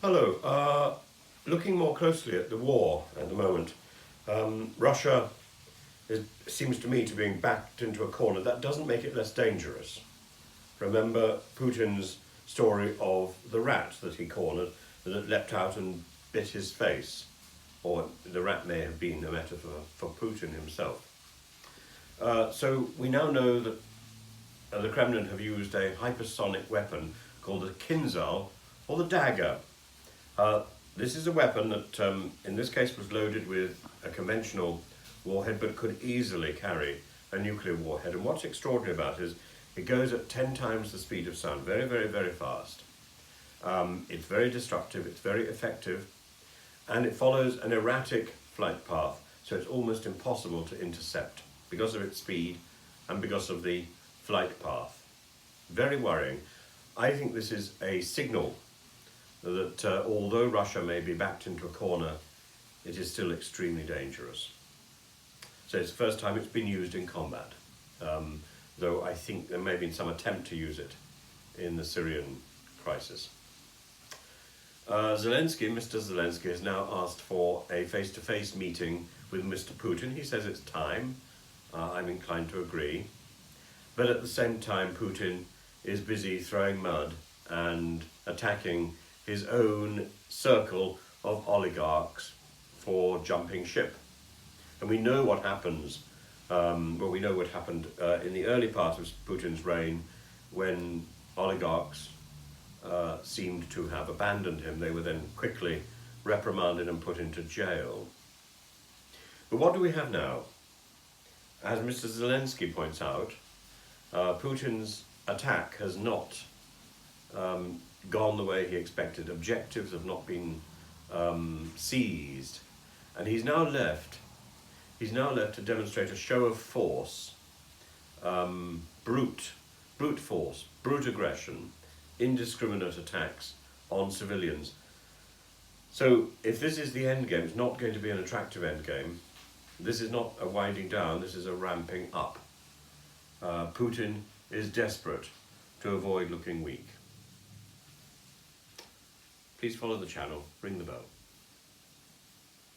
Hello. Looking more closely at the war at the moment, Russia seems to me to be being backed into a corner. That doesn't make it less dangerous. Remember Putin's story of the rat that he cornered, that it leapt out and bit his face. Or the rat may have been a metaphor for Putin himself. So we now know that the Kremlin have used a hypersonic weapon called the Kinzal, or the dagger. This is a weapon that, in this case, was loaded with a conventional warhead, but could easily carry a nuclear warhead. And what's extraordinary about it is it goes at 10 times the speed of sound, very, very, very fast. It's very destructive, it's very effective, and it follows an erratic flight path, so it's almost impossible to intercept because of its speed and because of the flight path. Very worrying. I think this is a signal that although Russia may be backed into a corner, it is still extremely dangerous. So it's the first time it's been used in combat, though I think there may have been some attempt to use it in the Syrian crisis. Mr. Zelensky has now asked for a face-to-face meeting with Mr. Putin. He says it's time. I'm inclined to agree. But at the same time, Putin is busy throwing mud and attacking his own circle of oligarchs for jumping ship. And we know what happens, we know what happened in the early part of Putin's reign when oligarchs seemed to have abandoned him. They were then quickly reprimanded and put into jail. But what do we have now? As Mr. Zelensky points out, Putin's attack has not gone the way he expected. Objectives have not been seized, and he's now left to demonstrate a show of force, brute force, brute aggression, indiscriminate attacks on civilians. So if this is the end game, it's not going to be an attractive end game. This is not a winding down, this is a ramping up. Putin is desperate to avoid looking weak. Please follow the channel, ring the bell.